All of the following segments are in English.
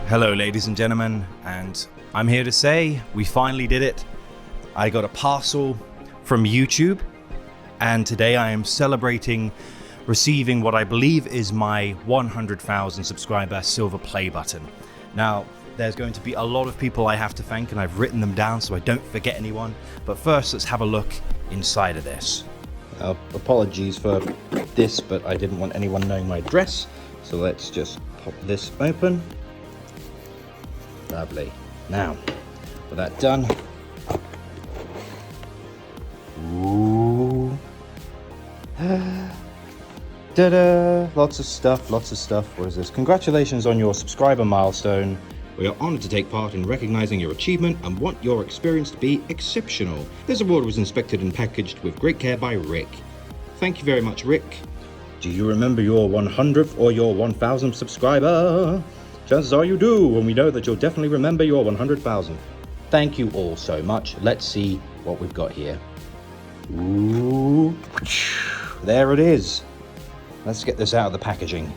Hello ladies and gentlemen, and I'm here to say we finally did it. I got a parcel from YouTube, and today I am celebrating receiving what I believe is my 100,000 subscriber silver play button. Now, there's going to be a lot of people I have to thank, and I've written them down so I don't forget anyone. But first, let's have a look inside of this. Apologies for this, but I didn't want anyone knowing my address, so let's just pop this open. Lovely. Now, with that done, ooh, ta-da! Lots of stuff. What is this? Congratulations on your subscriber milestone. We are honored to take part in recognizing your achievement and want your experience to be exceptional. This award was inspected and packaged with great care by Rick. Thank you very much, Rick. Do you remember your 100th or your 1,000th subscriber? Chances are you do, and we know that you'll definitely remember your 100,000. Thank you all so much. Let's see what we've got here. Ooh, there it is. Let's get this out of the packaging.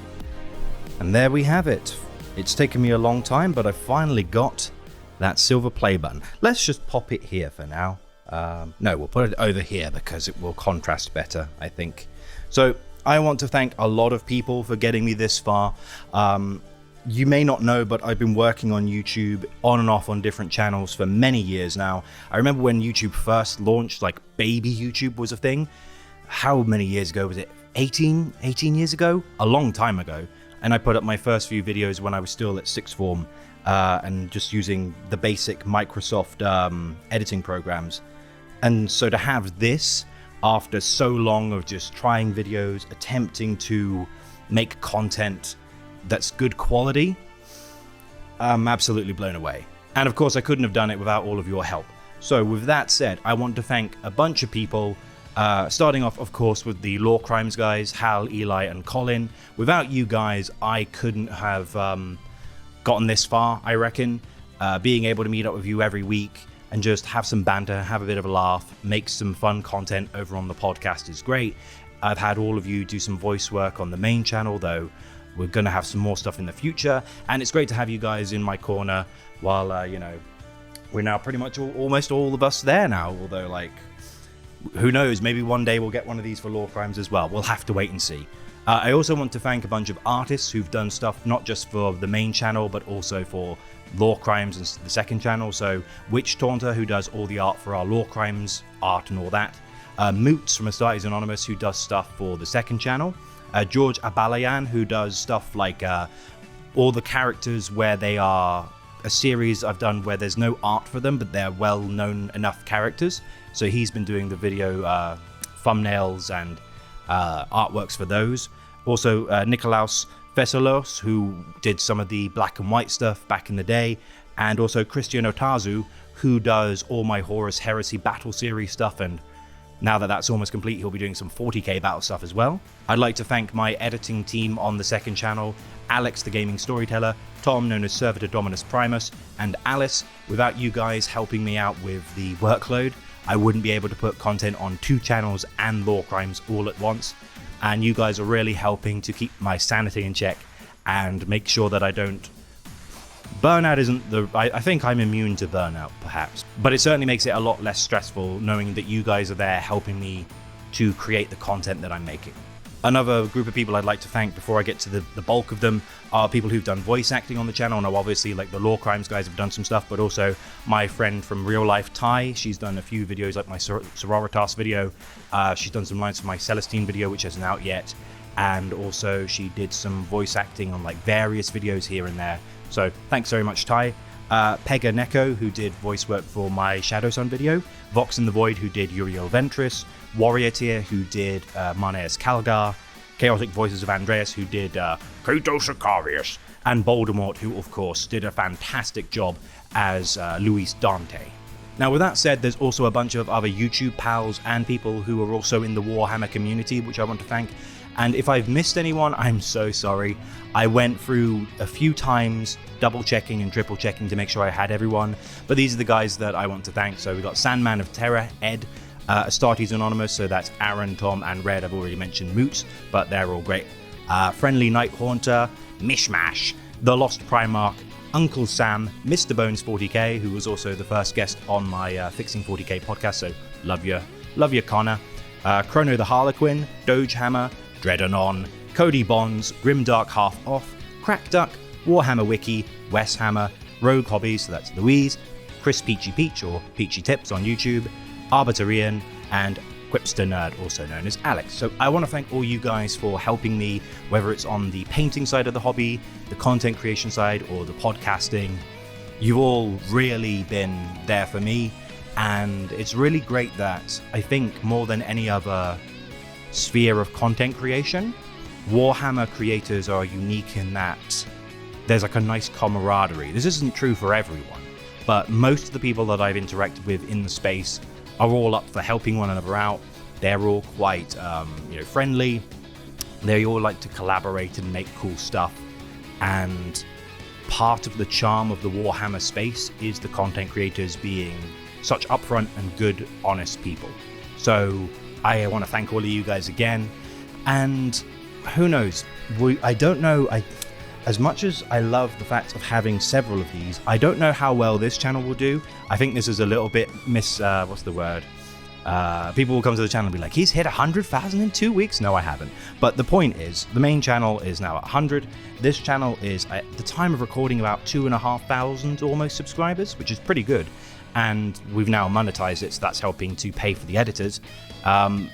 And there we have it. It's taken me a long time, but I finally got that silver play button. Let's just pop it here for now. No, we'll put it over here because it will contrast better, I think. So I want to thank a lot of people for getting me this far. You may not know, but I've been working on YouTube on and off on different channels for many years now. I remember when YouTube first launched, like baby YouTube was a thing. How many years ago was it? 18 years ago? A long time ago. And I put up my first few videos when I was still at sixth form and just using the basic Microsoft editing programs. And so to have this after so long of just trying videos, attempting to make content that's good quality, I'm absolutely blown away. And of course I couldn't have done it without all of your help. So with that said, I want to thank a bunch of people, starting off of course with the Law Crimes guys, Hal, Eli and Colin. Without you guys I couldn't have gotten this far, I reckon. Being able to meet up with you every week and just have some banter, have a bit of a laugh, make some fun content over on the podcast is great. I've had all of you do some voice work on the main channel, though we're going to have some more stuff in the future, and it's great to have you guys in my corner while, you know, we're now pretty much almost all of us there now, although, like, who knows, maybe one day we'll get one of these for Law Crimes as well. We'll have to wait and see. I also want to thank a bunch of artists who've done stuff not just for the main channel, but also for Law Crimes and the second channel. So Witch Taunter, who does all the art for our Law Crimes art and all that. Moots from Astartes Anonymous, who does stuff for the second channel. George Abalayan, who does stuff like all the characters where they are a series I've done where there's no art for them, but they're well-known enough characters. So he's been doing the video thumbnails and artworks for those. Also, Nikolaos Veselos, who did some of the black and white stuff back in the day. And also Christian Otazu, who does all my Horus Heresy Battle Series stuff, and now that that's almost complete, he'll be doing some 40k battle stuff as well. I'd like to thank my editing team on the second channel, Alex the Gaming Storyteller, Tom known as Servitor Dominus Primus, and Alice. Without you guys helping me out with the workload, I wouldn't be able to put content on 2 channels and Law Crimes all at once. And you guys are really helping to keep my sanity in check and make sure that I don't... Burnout isn't the... I think I'm immune to burnout, perhaps. But it certainly makes it a lot less stressful knowing that you guys are there helping me to create the content that I'm making. Another group of people I'd like to thank before I get to the bulk of them are people who've done voice acting on the channel. Now, obviously, like the Law Crimes guys have done some stuff, but also my friend from real life, Ty. She's done a few videos, like my Sororitas video. She's done some lines for my Celestine video, which isn't out yet. And also, she did some voice acting on like various videos here and there. So thanks very much, Ty. Pega Neko, who did voice work for my Shadow Sun video. Vox in the Void, who did Uriel Ventris. Warrior Tier, who did Marneus Calgar. Chaotic Voices of Andreas, who did Kato Sicarius. And Voldemort, who of course did a fantastic job as Luis Dante. Now with that said, there's also a bunch of other YouTube pals and people who are also in the Warhammer community, which I want to thank. And if I've missed anyone, I'm so sorry. I went through a few times double checking and triple checking to make sure I had everyone, but these are the guys that I want to thank. So we got Sandman of Terror, Ed, Astartes Anonymous, so that's Aaron, Tom, and Red. I've already mentioned Moots, but they're all great. Friendly Night Haunter, Mishmash, The Lost Primarch, Uncle Sam, Mr. Bones 40k, who was also the first guest on my Fixing 40k podcast, so love you Connor, Chrono the Harlequin, Dogehammer, Dreadanon, Cody Bonds, Grimdark Half Off, Crackduck, Warhammer Wiki, Wes Hammer, Rogue Hobbies, so that's Louise, Chris Peachy Peach or Peachy Tips on YouTube, Arbitorian, and Quipster Nerd, also known as Alex. So I want to thank all you guys for helping me, whether it's on the painting side of the hobby, the content creation side, or the podcasting. You've all really been there for me, and it's really great that I think more than any other sphere of content creation, Warhammer creators are unique in that there's like a nice camaraderie. This isn't true for everyone, but most of the people that I've interacted with in the space are all up for helping one another out. They're all quite friendly. They all like to collaborate and make cool stuff. And part of the charm of the Warhammer space is the content creators being such upfront and good, honest people. So I want to thank all of you guys again. And who knows? I don't know. As much as I love the fact of having several of these, I don't know how well this channel will do. I think this is a little bit what's the word? People will come to the channel and be like, he's hit 100,000 in 2 weeks. No, I haven't. But the point is, the main channel is now at 100. This channel is, at the time of recording, about 2,500 almost subscribers, which is pretty good. And we've now monetized it, so that's helping to pay for the editors. I'm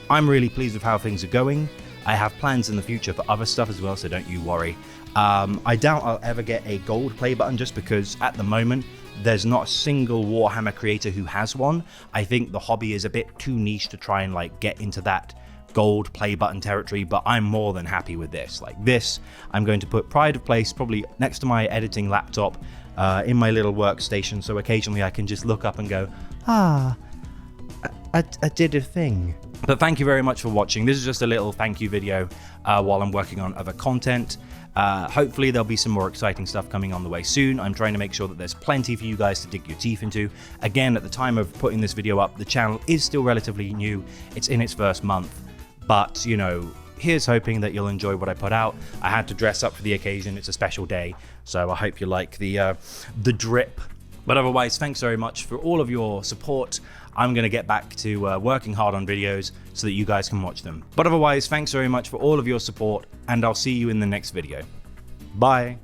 really pleased with how things are going. I have plans in the future for other stuff as well, so don't you worry. I doubt I'll ever get a gold play button just because at the moment there's not a single Warhammer creator who has one. I think the hobby is a bit too niche to try and like get into that gold play button territory, but I'm more than happy with this. Like this, I'm going to put pride of place probably next to my editing laptop in my little workstation, so occasionally I can just look up and go, I did a thing. But thank you very much for watching. This is just a little thank you video while I'm working on other content. Hopefully there'll be some more exciting stuff coming on the way soon. I'm trying to make sure that there's plenty for you guys to dig your teeth into. Again, at the time of putting this video up, the channel is still relatively new. It's in its first month, but you know, here's hoping that you'll enjoy what I put out. I had to dress up for the occasion. It's a special day, so I hope you like the drip. But otherwise, thanks very much for all of your support. I'm going to get back to working hard on videos so that you guys can watch them. But otherwise, thanks very much for all of your support, and I'll see you in the next video. Bye.